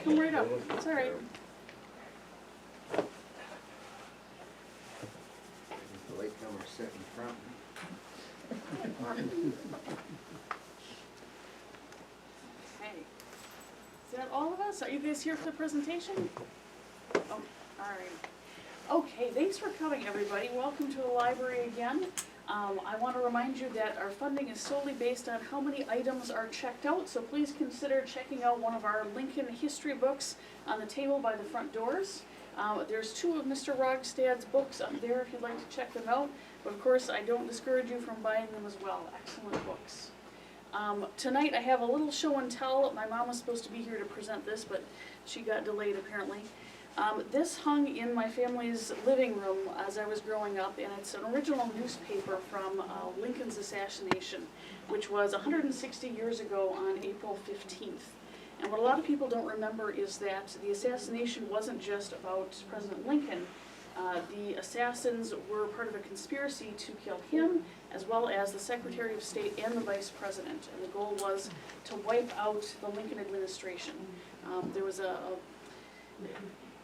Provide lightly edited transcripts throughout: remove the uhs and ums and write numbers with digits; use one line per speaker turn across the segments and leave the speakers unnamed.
come right up. It's all right.
The latecomer sit in front.
Okay. Is that all of us? Are you guys here for the presentation? Oh, all right. Okay, thanks for coming, everybody. Welcome to the library again. I want to remind you that our funding is solely based on how many items are checked out, so please consider checking out one of our Lincoln history books on the table by the front doors. There's 2 of Mr. Rogstad's books up there if you'd like to check them out, but of course I don't discourage you from buying them as well. Excellent books. Tonight I have a little show and tell. My mom was supposed to be here to present this, but she got delayed apparently. This hung in my family's living room as I was growing up, and it's an original newspaper from Lincoln's assassination, which was 160 years ago on April 15th. And what a lot of people don't remember is that the assassination wasn't just about President Lincoln. The assassins were part of a conspiracy to kill him, as well as the Secretary of State and the Vice President. And the goal was to wipe out the Lincoln administration. There was a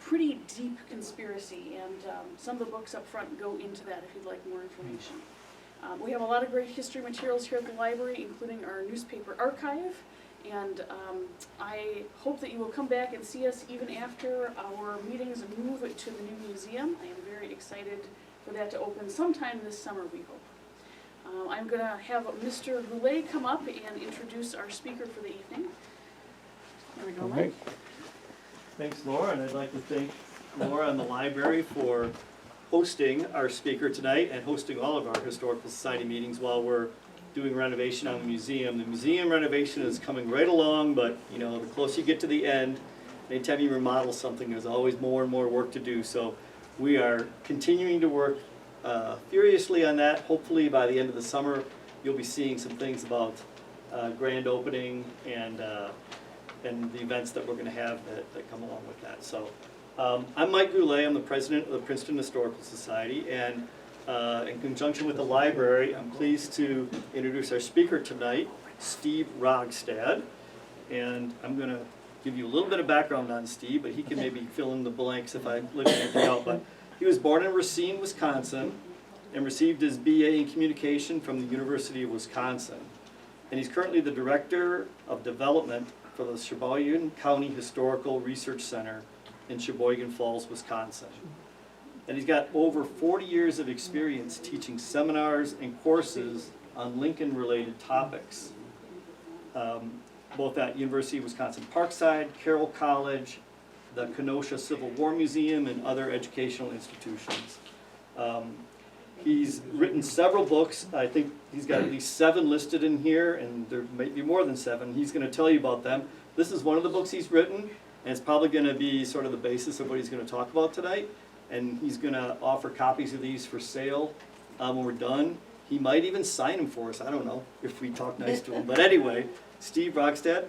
pretty deep conspiracy, and some of the books up front go into that if you'd like more information. We have a lot of great history materials here at the library, including our newspaper archive, and I hope that you will come back and see us even after our meetings move to the new museum. I am very excited for that to open sometime this summer, we hope. I'm going to have Mr. Goulet come up and introduce our speaker for the evening. There we go, Mike.
Thanks, Laura, and I'd like to thank Laura and the library for hosting our speaker tonight and hosting all of our Historical Society meetings while we're doing renovation on the museum. The museum renovation is coming right along, but you know, the closer you get to the end, anytime you remodel something, there's always more and more work to do. So we are continuing to work furiously on that. Hopefully by the end of the summer, you'll be seeing some things about grand opening and the events that we're going to have that come along with that. So I'm Mike Goulet. I'm the president of the Princeton Historical Society, and in conjunction with the library, I'm pleased to introduce our speaker tonight, Steve Rogstad. And I'm going to give you a little bit of background on Steve, but he can maybe fill in the blanks if I leave anything out. But he was born in Racine, Wisconsin, and received his BA in communication from the University of Wisconsin. And he's currently the director of development for the Sheboygan County Historical Research Center in Sheboygan Falls, Wisconsin. And he's got over 40 years of experience teaching seminars and courses on Lincoln-related topics, both at University of Wisconsin Parkside, Carroll College, the Kenosha Civil War Museum, and other educational institutions. He's written several books. I think he's got at least 7 listed in here, and there may be more than 7. He's going to tell you about them. This is one of the books he's written, and it's probably going to be sort of the basis of what he's going to talk about tonight. And he's going to offer copies of these for sale when we're done. He might even sign them for us. I don't know if we talk nice to him. But anyway, Steve Rogstad,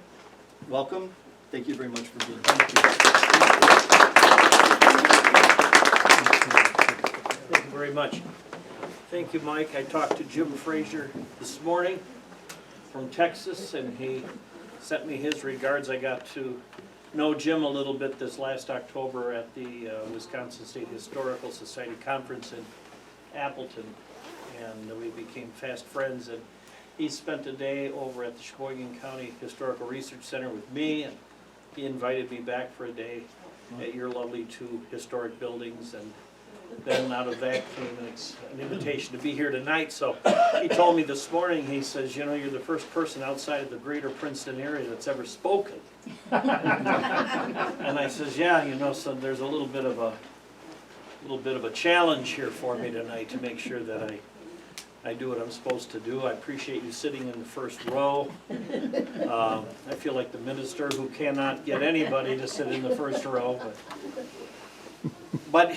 welcome. Thank you very much for being here.
Thank you very much. Thank you, Mike. I talked to Jim Frazier this morning from Texas, and he sent me his regards. I got to know Jim a little bit this last October at the Wisconsin State Historical Society Conference in Appleton, and we became fast friends. And he spent a day over at the Sheboygan County Historical Research Center with me, and he invited me back for a day at your lovely 2 historic buildings. And then out of that came an invitation to be here tonight. So he told me this morning, he says, you know, you're the first person outside of the greater Princeton area that's ever spoken. And I says, yeah, you know, so there's a little bit of a challenge here for me tonight to make sure that I do what I'm supposed to do. I appreciate you sitting in the first row. I feel like the minister who cannot get anybody to sit in the first row. But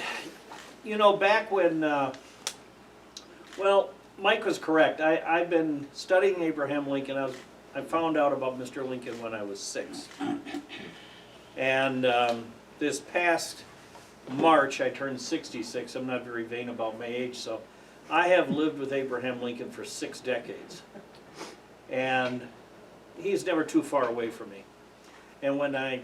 you know, back when, well, Mike was correct. I've been studying Abraham Lincoln. I found out about Mr. Lincoln when I was 6. And this past March, I turned 66. I'm not very vain about my age, so I have lived with Abraham Lincoln for 6 decades. And he's never too far away from me. And when I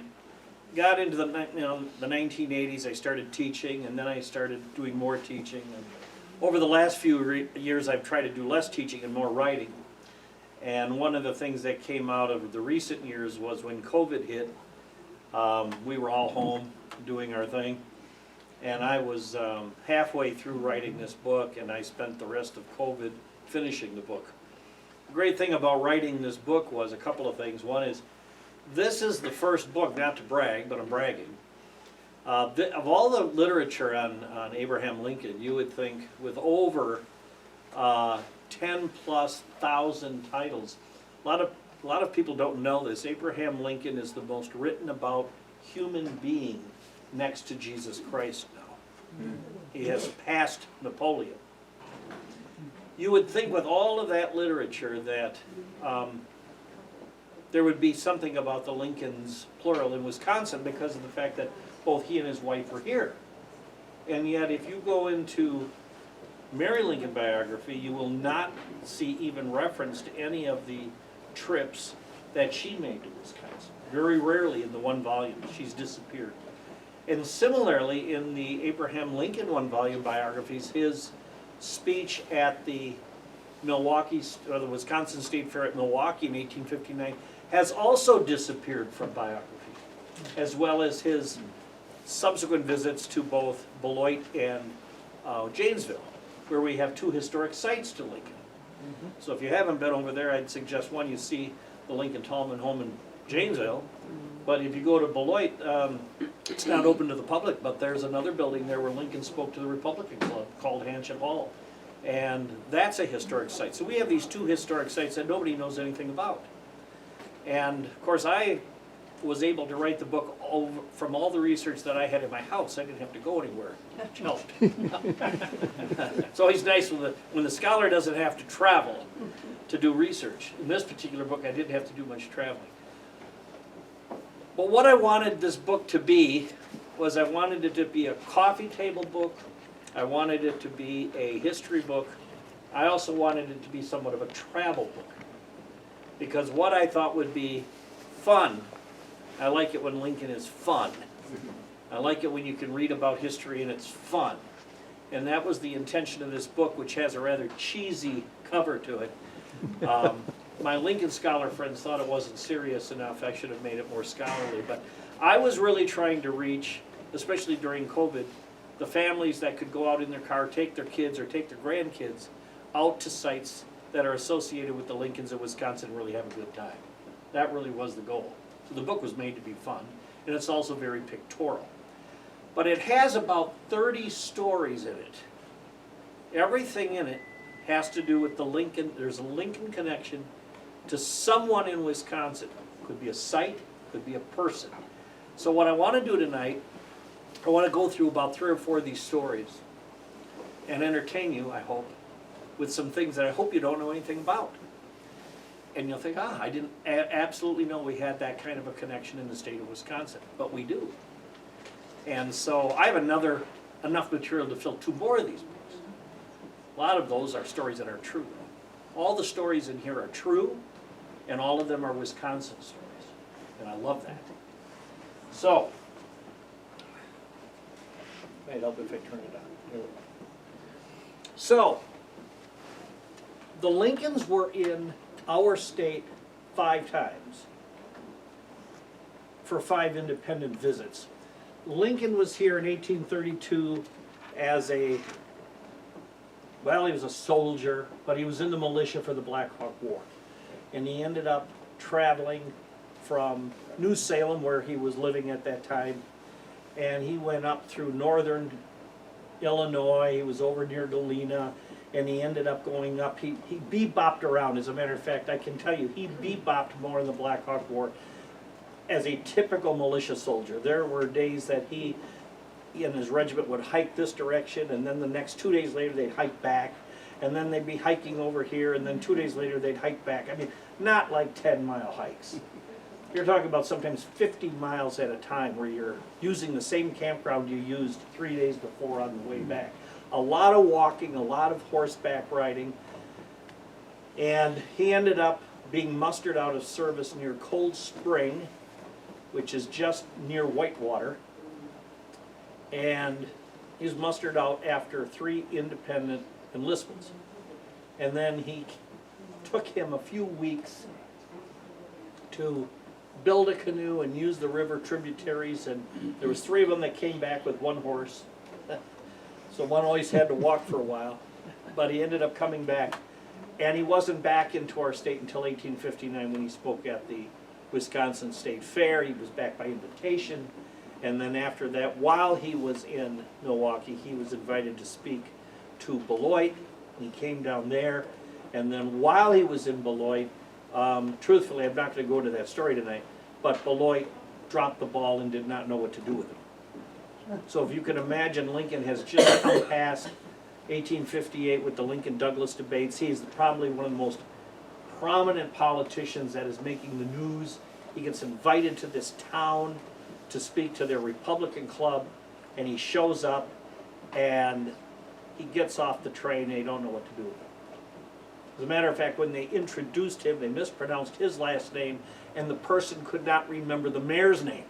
got into the, the 1980s, I started teaching, and then I started doing more teaching. And over the last few years, I've tried to do less teaching and more writing. And one of the things that came out of the recent years was when COVID hit, we were all home doing our thing. And I was halfway through writing this book, and I spent the rest of COVID finishing the book. The great thing about writing this book was a couple of things. One is, this is the first book, not to brag, but I'm bragging. Of all the literature on Abraham Lincoln, you would think with over 10,000+ titles, a lot of people don't know this. Abraham Lincoln is the most written about human being next to Jesus Christ now. He has passed Napoleon. You would think with all of that literature that there would be something about the Lincolns, plural, in Wisconsin because of the fact that both he and his wife were here. And yet if you go into Mary Lincoln biography, you will not see even reference to any of the trips that she made to Wisconsin. Very rarely in the one volume, she's disappeared. And similarly, in the Abraham Lincoln one-volume biographies, his speech at the the Wisconsin State Fair at Milwaukee in 1859 has also disappeared from biography, as well as his subsequent visits to both Beloit and Janesville, where we have two historic sites to Lincoln. So if you haven't been over there, I'd suggest one, you see the Lincoln Tallman home in Janesville. But if you go to Beloit, it's not open to the public, but there's another building there where Lincoln spoke to the Republican Club called Hanchett Hall. And that's a historic site. So we have these two historic sites that nobody knows anything about. And of course I was able to write the book from all the research that I had in my house. I didn't have to go anywhere. It helped. It's always nice when the scholar doesn't have to travel to do research. In this particular book, I didn't have to do much traveling. But what I wanted this book to be was I wanted it to be a coffee table book. I wanted it to be a history book. I also wanted it to be somewhat of a travel book. Because what I thought would be fun, I like it when Lincoln is fun. I like it when you can read about history and it's fun. And that was the intention of this book, which has a rather cheesy cover to it. My Lincoln scholar friends thought it wasn't serious enough. I should have made it more scholarly. But I was really trying to reach, especially during COVID, the families that could go out in their car, take their kids or take their grandkids out to sites that are associated with the Lincolns of Wisconsin and really have a good time. That really was the goal. So the book was made to be fun, and it's also very pictorial. But it has about 30 stories in it. Everything in it has to do with the Lincoln. There's a Lincoln connection to someone in Wisconsin. Could be a site, could be a person. So what I want to do tonight, I want to go through about 3 or 4 of these stories and entertain you, I hope, with some things that I hope you don't know anything about. And you'll think, I didn't absolutely know we had that kind of a connection in the state of Wisconsin, but we do. And so I have enough material to fill 2 more of these books. A lot of those are stories that are true. All the stories in here are true, and all of them are Wisconsin stories. And I love that. So, might help if I turn it on. Here we go. So, the Lincolns were in our state 5 times for 5 independent visits. Lincoln was here in 1832 as he was a soldier, but he was in the militia for the Black Hawk War. And he ended up traveling from New Salem, where he was living at that time, and he went up through northern Illinois. He was over near Galena, and he ended up going up. He bebopped around. As a matter of fact, I can tell you, he bebopped more in the Black Hawk War as a typical militia soldier. There were days that he and his regiment would hike this direction, and then the next 2 days later they'd hike back, and then they'd be hiking over here, and then 2 days later they'd hike back. I mean, not like 10-mile hikes. You're talking about sometimes 50 miles at a time where you're using the same campground you used 3 days before on the way back. A lot of walking, a lot of horseback riding, and he ended up being mustered out of service near Cold Spring which is just near Whitewater. And he was mustered out after 3 independent enlistments. And then he took him a few weeks to build a canoe and use the river tributaries, and there was 3 of them that came back with 1 horse. So one always had to walk for a while, but he ended up coming back. And he wasn't back into our state until 1859 when he spoke at the Wisconsin State Fair. He was back by invitation. And then after that, while he was in Milwaukee, he was invited to speak to Beloit. He came down there. And then while he was in Beloit, truthfully, I'm not going to go into that story tonight, but Beloit dropped the ball and did not know what to do with him. So if you can imagine, Lincoln has just come past 1858 with the Lincoln-Douglas debates. He's probably one of the most prominent politicians that is making the news. He gets invited to this town to speak to their Republican club, and he shows up, and he gets off the train, and they don't know what to do with him. As a matter of fact, when they introduced him, they mispronounced his last name, and the person could not remember the mayor's name.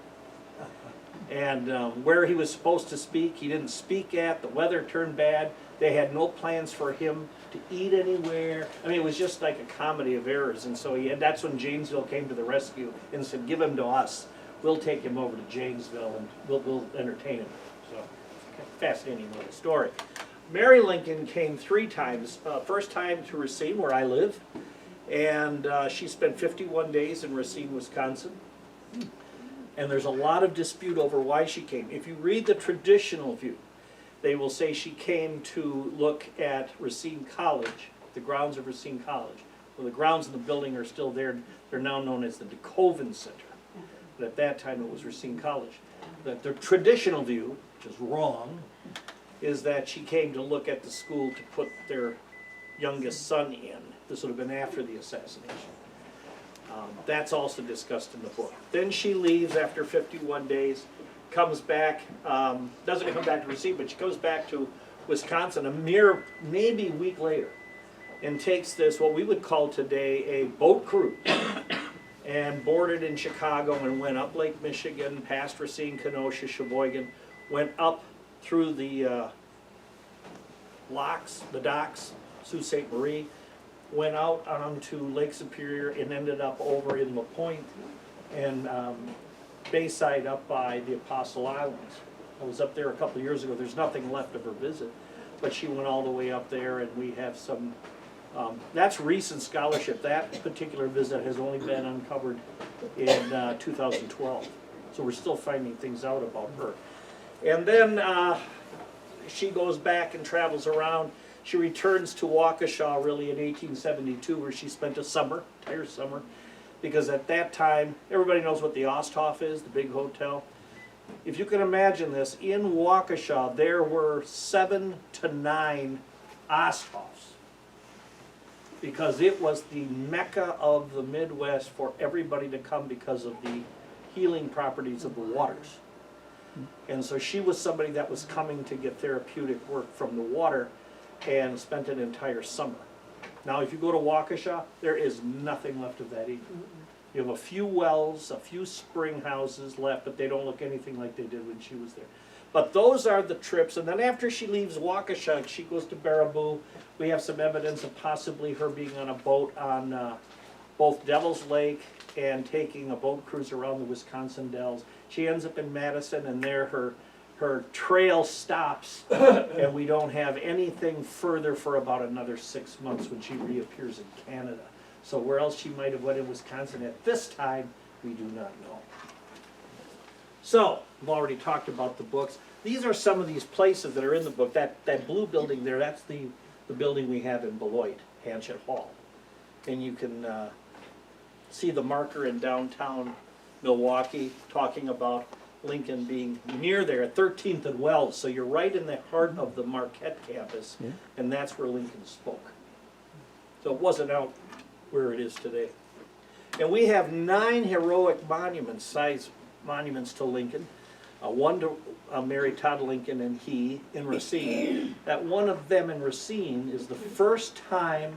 And where he was supposed to speak, he didn't speak at. The weather turned bad. They had no plans for him to eat anywhere. I mean, it was just like a comedy of errors. And so that's when Janesville came to the rescue and said, give him to us. We'll take him over to Janesville and we'll entertain him. So, fascinating little story. Mary Lincoln came 3 times. First time to Racine, where I live. And she spent 51 days in Racine, Wisconsin. And there's a lot of dispute over why she came. If you read the traditional view, they will say she came to look at Racine College, the grounds of Racine College. Well, the grounds of the building are still there. They're now known as the DeKoven Center. But at that time it was Racine College. But the traditional view, which is wrong, is that she came to look at the school to put their youngest son in. This would have been after the assassination. That's also discussed in the book. Then she leaves after 51 days, comes back, doesn't come back to Racine, but she goes back to Wisconsin a mere maybe week later and takes this, what we would call today, a boat cruise, and boarded in Chicago and went up Lake Michigan, past Racine, Kenosha, Sheboygan, went up through the docks, Sault Ste. Marie, went out onto Lake Superior and ended up over in La Pointe and Bayside up by the Apostle Islands. I was up there a couple of years ago. There's nothing left of her visit, but she went all the way up there, and we have some, that's recent scholarship. That particular visit has only been uncovered in 2012. So we're still finding things out about her. And then she goes back and travels around. She returns to Waukesha really in 1872, where she spent a summer, entire summer, because at that time, everybody knows what the Osthoff is, the big hotel. If you can imagine this, in Waukesha there were 7 to 9 Osthoffs, because it was the mecca of the Midwest for everybody to come because of the healing properties of the waters. And so she was somebody that was coming to get therapeutic work from the water, and spent an entire summer. Now if you go to Waukesha, there is nothing left of that either. You have a few wells, a few spring houses left, but they don't look anything like they did when she was there. But those are the trips, and then after she leaves Waukesha, she goes to Baraboo. We have some evidence of possibly her being on a boat on both Devil's Lake and taking a boat cruise around the Wisconsin Dells. She ends up in Madison, and there her trail stops, and we don't have anything further for about another 6 months when she reappears in Canada. So where else she might have went in Wisconsin at this time, we do not know. So, I've already talked about the books. These are some of these places that are in the book. That blue building there, that's the building we have in Beloit, Hanchett Hall. And you can see the marker in downtown Milwaukee talking about Lincoln being near there at 13th and Wells, so you're right in the heart of the Marquette campus, and that's where Lincoln spoke. So it wasn't out where it is today. And we have 9 heroic monuments, size monuments to Lincoln. One to Mary Todd Lincoln and he in Racine. That one of them in Racine is the first time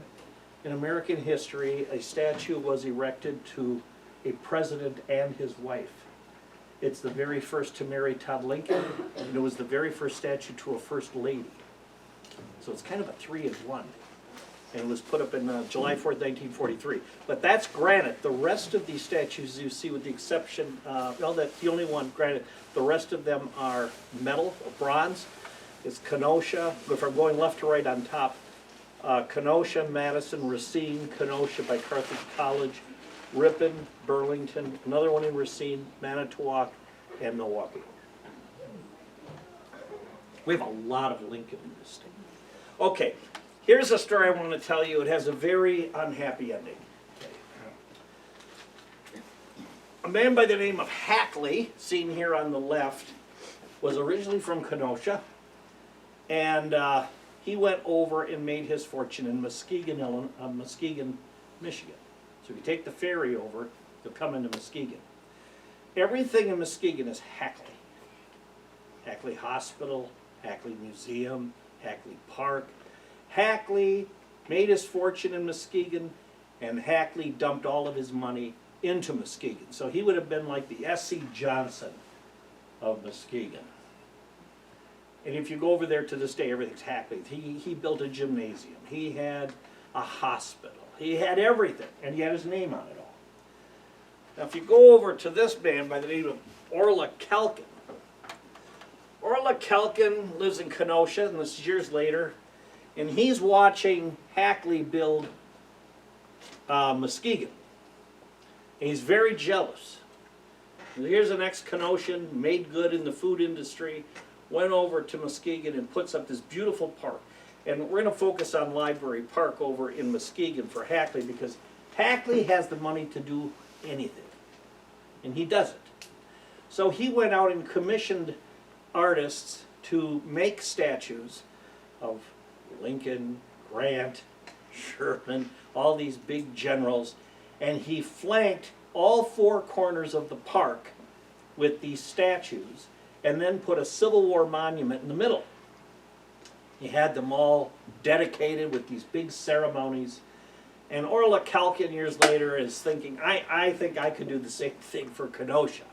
in American history a statue was erected to a president and his wife. It's the very first to marry Todd Lincoln, and it was the very first statue to a first lady. So it's kind of a 3-in-1. And it was put up in July 4th, 1943. But that's granite. The rest of these statues you see, with the exception, well, that's the only one granite. The rest of them are metal, or bronze. It's Kenosha. If I'm going left to right on top, Kenosha, Madison, Racine, Kenosha by Carthage College, Ripon, Burlington, another one in Racine, Manitowoc, and Milwaukee. We have a lot of Lincoln in this state. Okay, here's a story I want to tell you. It has a very unhappy ending. A man by the name of Hackley, seen here on the left, was originally from Kenosha, and he went over and made his fortune in Muskegon, Michigan. So if you take the ferry over, you'll come into Muskegon. Everything in Muskegon is Hackley. Hackley Hospital, Hackley Museum, Hackley Park. Hackley made his fortune in Muskegon, and Hackley dumped all of his money into Muskegon. So he would have been like the S.C. Johnson of Muskegon. And if you go over there to this day, everything's Hackley. He built a gymnasium. He had a hospital. He had everything, and he had his name on it all. Now if you go over to this man by the name of Orla Kelkin. Orla Kelkin lives in Kenosha, and this is years later, and he's watching Hackley build Muskegon. And he's very jealous. And here's an ex-Kenosian, made good in the food industry, went over to Muskegon and puts up this beautiful park. And we're going to focus on Library Park over in Muskegon for Hackley, because Hackley has the money to do anything. And he doesn't. So he went out and commissioned artists to make statues of Lincoln, Grant, Sherman, all these big generals, and he flanked all four corners of the park with these statues, and then put a Civil War monument in the middle. He had them all dedicated with these big ceremonies, and Orla Kelkin years later is thinking, I think I could do the same thing for Kenosha.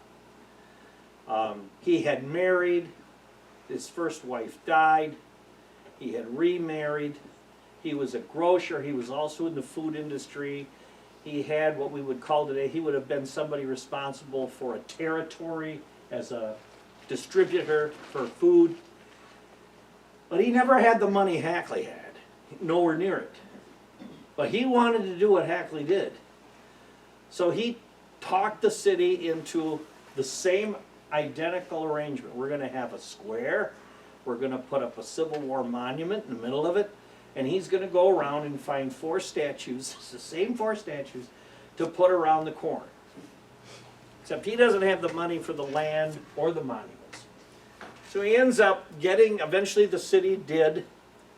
He had married, his first wife died, he had remarried, he was a grocer, he was also in the food industry, he had what we would call today, he would have been somebody responsible for a territory as a distributor for food, but he never had the money Hackley had, nowhere near it. But he wanted to do what Hackley did. So he talked the city into the same identical arrangement. We're going to have a square, we're going to put up a Civil War monument in the middle of it, and he's going to go around and find four statues, it's the same four statues, to put around the corner. Except he doesn't have the money for the land or the monuments. So he ends up getting, eventually the city did,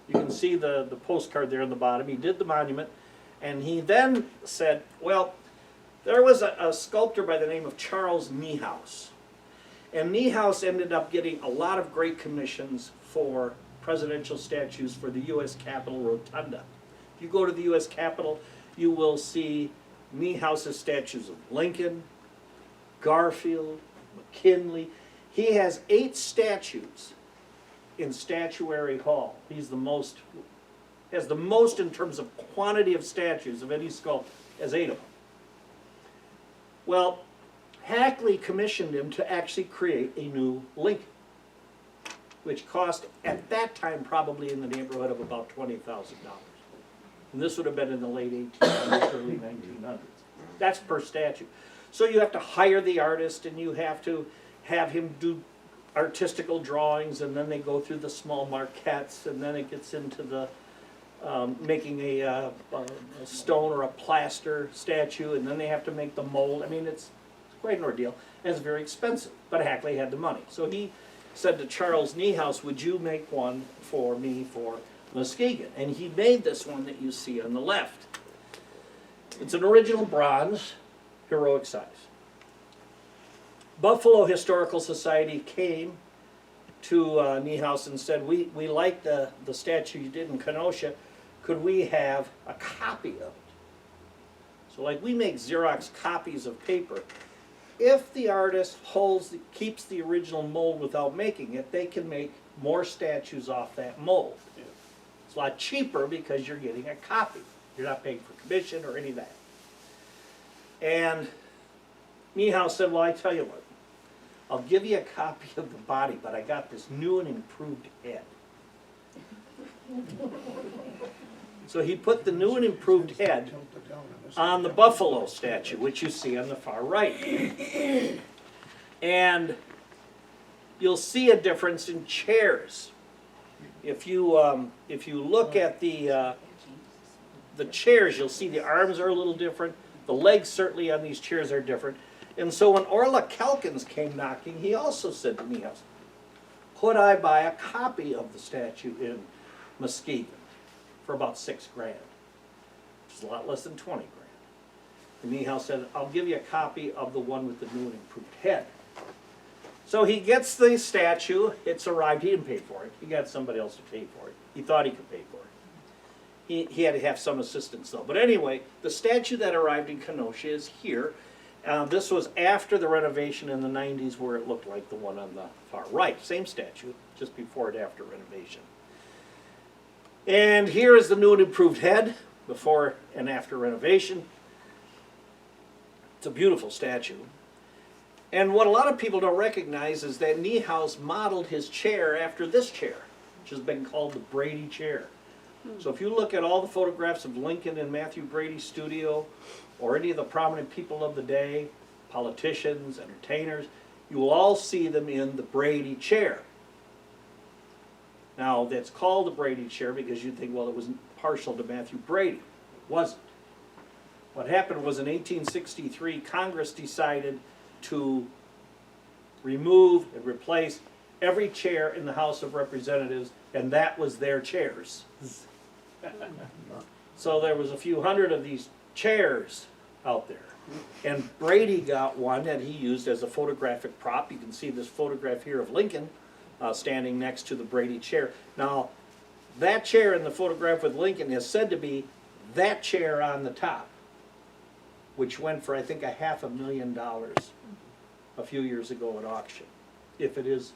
you can see the postcard there on the bottom, he did the monument, and he then said, well, there was a sculptor by the name of Charles Niehaus. And Niehaus ended up getting a lot of great commissions for presidential statues for the U.S. Capitol Rotunda. If you go to the U.S. Capitol, you will see Niehaus's statues of Lincoln, Garfield, McKinley. He has 8 statues in Statuary Hall. He's the most, has the most in terms of quantity of statues of any sculptor, has 8 of them. Well, Hackley commissioned him to actually create a new Lincoln, which cost at that time probably in the neighborhood of about $20,000. And this would have been in the late 1800s, early 1900s. That's per statue. So you have to hire the artist, and you have to have him do artistical drawings, and then they go through the small maquettes, and then it gets into the making a stone or a plaster statue, and then they have to make the mold. I mean, it's quite an ordeal, and it's very expensive, but Hackley had the money. So he said to Charles Niehaus, would you make one for me for Muskegon? And he made this one that you see on the left. It's an original bronze, heroic size. Buffalo Historical Society came to Niehaus and said, we like the statue you did in Kenosha, could we have a copy of it? So like we make Xerox copies of paper, if the artist keeps the original mold without making it, they can make more statues off that mold.
Yeah.
It's a lot cheaper because you're getting a copy. You're not paying for commission or any of that. And Niehaus said, well, I tell you what, I'll give you a copy of the body, but I got this new and improved head. So he put the new and improved head on the buffalo statue, which you see on the far right. And you'll see a difference in chairs. If you look at the chairs, you'll see the arms are a little different. The legs certainly on these chairs are different. And so when Orla Calkins came knocking, he also said to Niehaus, could I buy a copy of the statue in Muskegon for about $6,000, which is a lot less than $20,000. And Niehaus said, I'll give you a copy of the one with the new and improved head. So he gets the statue, it's arrived, he didn't pay for it, he got somebody else to pay for it. He thought he could pay for it. He had to have some assistance though. But anyway, the statue that arrived in Kenosha is here. This was after the renovation in the 90s where it looked like the one on the far right. Same statue, just before and after renovation. And here is the new and improved head, before and after renovation. It's a beautiful statue. And what a lot of people don't recognize is that Niehaus modeled his chair after this chair, which has been called the Brady chair. So if you look at all the photographs of Lincoln in Matthew Brady's studio, or any of the prominent people of the day, politicians, entertainers, you will all see them in the Brady chair. Now, that's called the Brady chair because you'd think, well, it was partial to Matthew Brady. It wasn't. What happened was in 1863, Congress decided to remove and replace every chair in the House of Representatives, and that was their chairs. So there was a few hundred of these chairs out there. And Brady got one that he used as a photographic prop. You can see this photograph here of Lincoln standing next to the Brady chair. Now, that chair in the photograph with Lincoln is said to be that chair on the top, which went for, I think, $500,000 a few years ago at auction, if it is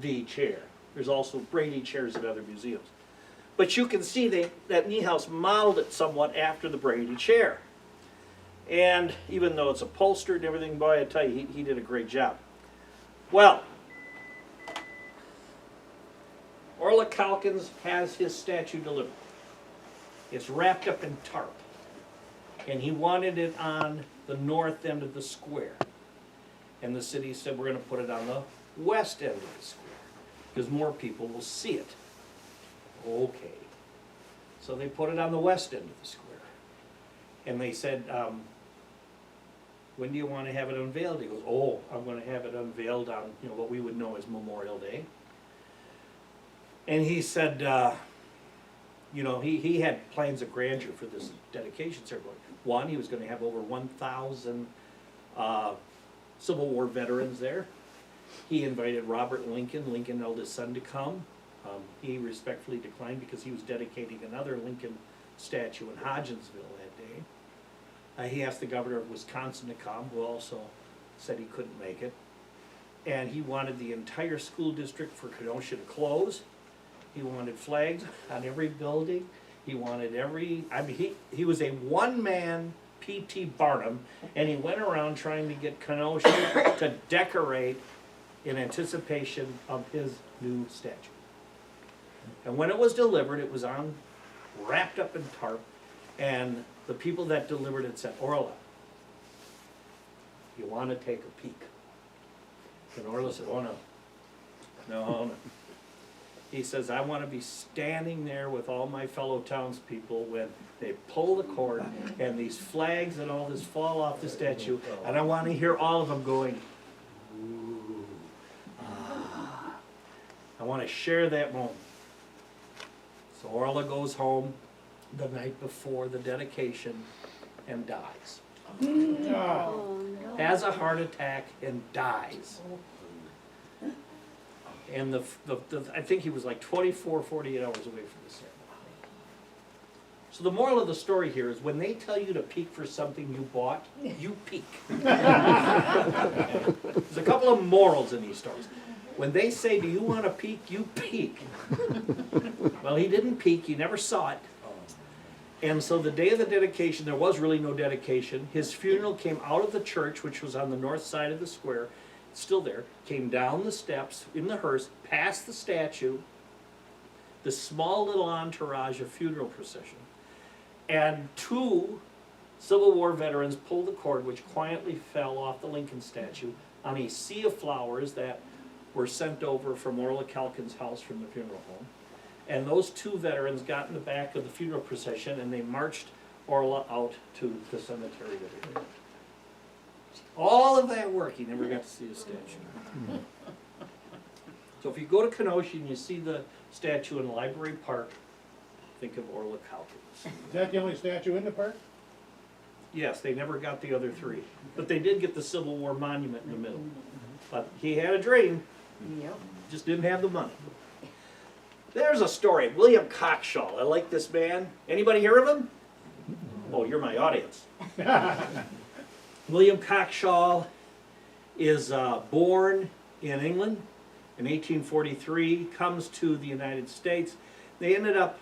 the chair. There's also Brady chairs at other museums. But you can see that Niehaus modeled it somewhat after the Brady chair. And even though it's upholstered and everything, boy, I tell you, he did a great job. Well, Orla Calkins has his statue delivered. It's wrapped up in tarp. And he wanted it on the north end of the square. And the city said, we're going to put it on the west end of the square, because more people will see it. Okay. So they put it on the west end of the square. And they said, when do you want to have it unveiled? He goes, oh, I'm going to have it unveiled on, what we would know as Memorial Day. And he said, he had plans of grandeur for this dedication ceremony. One, he was going to have over 1,000 Civil War veterans there. He invited Robert Lincoln, Lincoln's eldest son, to come. He respectfully declined because he was dedicating another Lincoln statue in Hodgensville that day. He asked the governor of Wisconsin to come, who also said he couldn't make it. And he wanted the entire school district for Kenosha to close. He wanted flags on every building. He wanted he was a one-man P.T. Barnum, and he went around trying to get Kenosha to decorate in anticipation of his new statue. And when it was delivered, it was wrapped up in tarp, and the people that delivered it said, Orla, you want to take a peek? And Orla said, oh no, no. He says, I want to be standing there with all my fellow townspeople when they pull the cord and these flags and all this fall off the statue, and I want to hear all of them going, ooh, ah. I want to share that moment. So Orla goes home the night before the dedication and dies.
Oh, no.
Has a heart attack and dies. And I think he was like 24, 48 hours away from the ceremony. So So the moral of the story here is when they tell you to peek for something you bought, you peek. There's a couple of morals in these stories. When they say, do you want to peek, you peek. Well, he didn't peek, he never saw it. And so the day of the dedication, there was really no dedication. His funeral came out of the church, which was on the north side of the square, it's still there, came down the steps in the hearse, past the statue, this small little entourage of funeral procession. And 2 Civil War veterans pulled the cord, which quietly fell off the Lincoln statue on a sea of flowers that were sent over from Orla Calkin's house from the funeral home. And those 2 veterans got in the back of the funeral procession and they marched Orla out to the cemetery to bury her. All of that work, he never got to see a statue. So if you go to Kenosha and you see the statue in Library Park, think of Orla Calkins.
Is that the only statue in the park?
Yes, they never got the other 3, but they did get the Civil War monument in the middle. But he had a dream,
Yep.
just didn't have the money. There's a story, William Cockshaw. I like this man. Anybody hear of him? Oh, you're my audience. William Cockshaw is born in England in 1843, comes to the United States. They ended up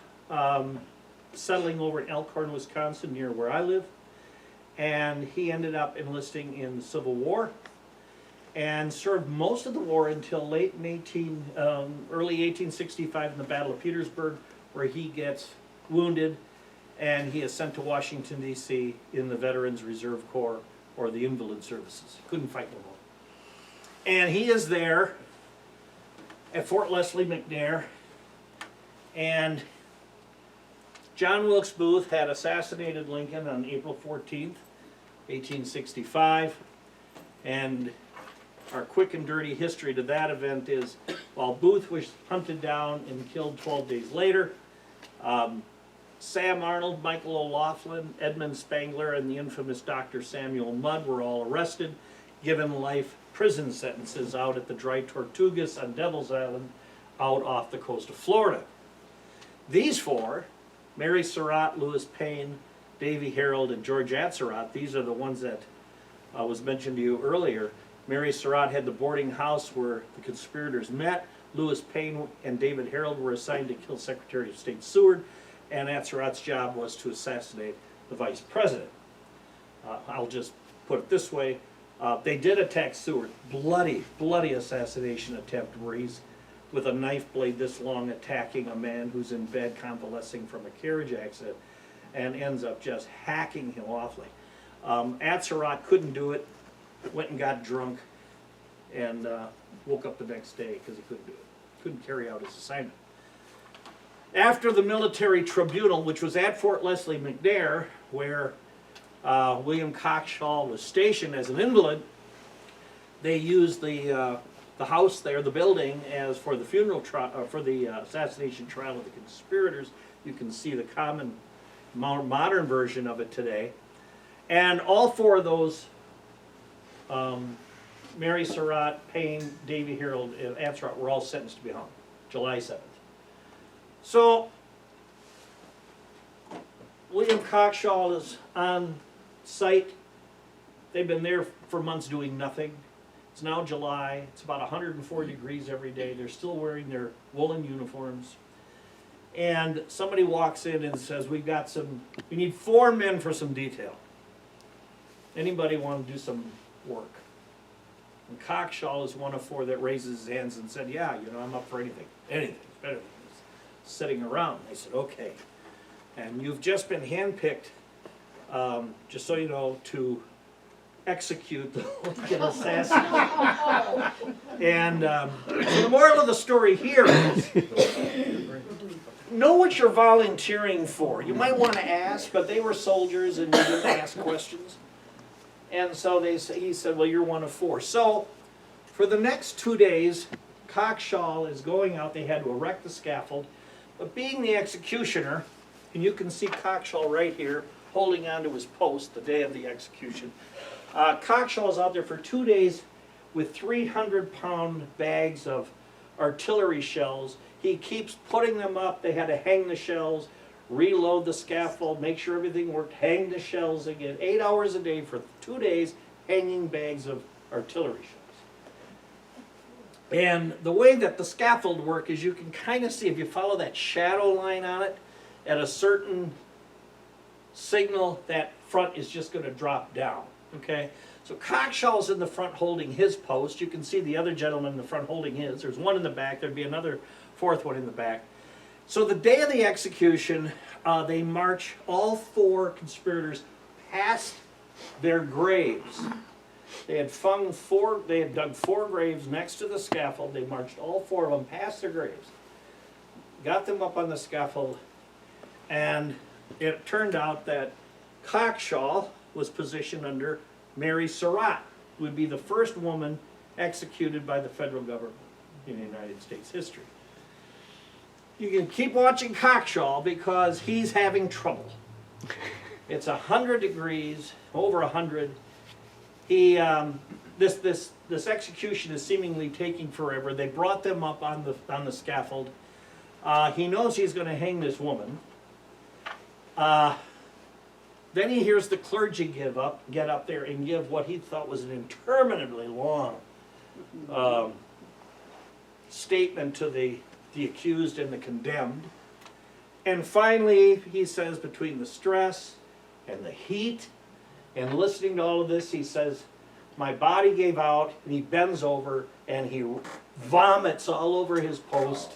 settling over in Elkhorn, Wisconsin, near where I live. And he ended up enlisting in the Civil War and served most of the war until late in early 1865 in the Battle of Petersburg, where he gets wounded and he is sent to Washington, D.C. in the Veterans Reserve Corps or the Invalid Services. He couldn't fight no more. And he is there at Fort Leslie McNair, and John Wilkes Booth had assassinated Lincoln on April 14th, 1865, and our quick and dirty history to that event is, while Booth was hunted down and killed 12 days later, Sam Arnold, Michael O'Laughlin, Edmund Spangler, and the infamous Dr. Samuel Mudd were all arrested, given life prison sentences out at the Dry Tortugas on Devil's Island, out off the coast of Florida. These 4, Mary Surratt, Lewis Payne, Davy Harold, and George Atzerodt, these are the ones that was mentioned to you earlier. Mary Surratt had the boarding house where the conspirators met. Lewis Payne and David Harold were assigned to kill Secretary of State Seward, and Atzerott's job was to assassinate the vice president. I'll just put it this way. They did attack Seward. Bloody, bloody assassination attempt where he's with a knife blade this long attacking a man who's in bed convalescing from a carriage accident and ends up just hacking him awfully. Atzerodt couldn't do it, went and got drunk, and woke up the next day because he couldn't do it. Couldn't carry out his assignment. After the military tribunal, which was at Fort Leslie McNair, where William Cockshaw was stationed as an invalid, they used the house there, the building, as for the funeral trial, for the assassination trial of the conspirators. You can see the common modern version of it today. And all 4 of those, Mary Surratt, Payne, Davy Harold, and Atzerodt, were all sentenced to be hung, July 7th. So, William Cockshaw is on site. They've been there for months doing nothing. It's now July. It's about 104 degrees every day. They're still wearing their woolen uniforms. And somebody walks in and says, we need 4 men for some detail. Anybody want to do some work? And Cockshaw is one of 4 that raises his hands and said, yeah, I'm up for anything. Anything. It's better than this. Sitting around. They said, okay. And you've just been handpicked, just so you know, to execute the Lincoln assassin. And so the moral of the story here is, know what you're volunteering for. You might want to ask, but they were soldiers and you didn't ask questions. And so he said, well, you're one of 4. So for the next 2 days, Cockshaw is going out. They had to erect the scaffold. But being the executioner, and you can see Cockshaw right here holding onto his post the day of the execution. Cockshaw is out there for 2 days with 300-pound bags of artillery shells. He keeps putting them up. They had to hang the shells, reload the scaffold, make sure everything worked, hang the shells again, 8 hours a day for 2 days, hanging bags of artillery shells. And the way that the scaffold work is you can kind of see, if you follow that shadow line on it, at a certain signal, that front is just going to drop down, okay? So Cockshaw's in the front holding his post. You can see the other gentleman in the front holding his. There's one in the back. There'd be another fourth one in the back. So the day of the execution, they march all 4 conspirators past their graves. They had dug 4 graves next to the scaffold. They marched all 4 of them past their graves, got them up on the scaffold, and it turned out that Cockshaw was positioned under Mary Surratt, who would be the first woman executed by the federal government in United States history. You can keep watching Cockshaw because he's having trouble. It's 100 degrees, over 100. This execution is seemingly taking forever. They brought them up on the scaffold. He knows he's going to hang this woman. Then he hears the clergy get up there and give what he thought was an interminably long statement to the accused and the condemned. And finally, he says, between the stress and the heat and listening to all of this, he says, my body gave out, and he bends over and he vomits all over his post.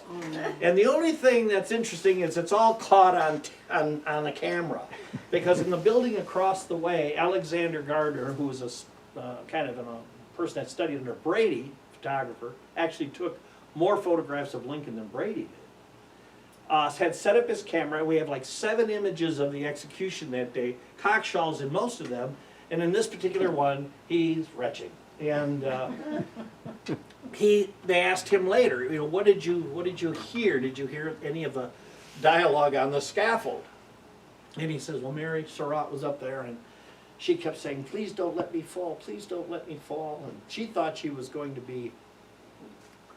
And the only thing that's interesting is it's all caught on the camera, because in the building across the way, Alexander Gardner, who was a kind of a person that studied under Brady, photographer, actually took more photographs of Lincoln than Brady did. Had set up his camera. We have like 7 images of the execution that day. Cockshaw's in most of them, and in this particular one, he's retching. And they asked him later, you know, what did you hear? Did you hear any of the dialogue on the scaffold? And he says, well, Mary Surratt was up there, and she kept saying, please don't let me fall, please don't let me fall. And she thought she was going to be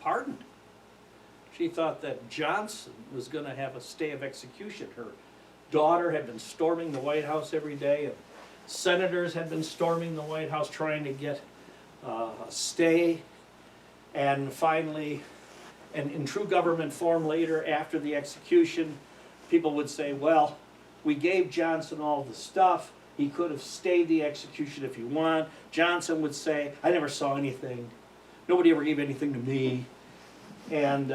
pardoned. She thought that Johnson was going to have a stay of execution. Her daughter had been storming the White House every day, and senators had been storming the White House trying to get a stay. And finally, and in true government form later, after the execution, people would say, well, we gave Johnson all the stuff. He could have stayed the execution if he wanted. Johnson would say, I never saw anything. Nobody ever gave anything to me. And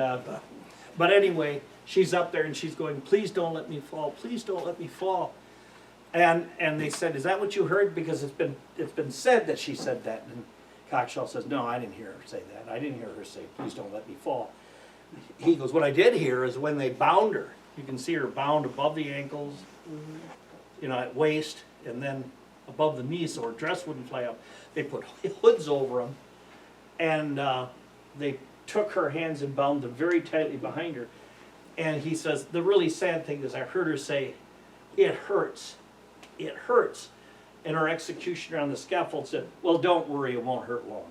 but anyway, she's up there and she's going, please don't let me fall, please don't let me fall. And they said, is that what you heard? Because it's been said that she said that. And Cockshaw says, no, I didn't hear her say that. I didn't hear her say, please don't let me fall. He goes, what I did hear is when they bound her. You can see her bound above the ankles, you know, at waist, and then above the knees so her dress wouldn't fly up. They put hoods over them, and they took her hands and bound them very tightly behind her. And he says, the really sad thing is I heard her say, it hurts, it hurts. And our executioner on the scaffold said, well, don't worry, it won't hurt long.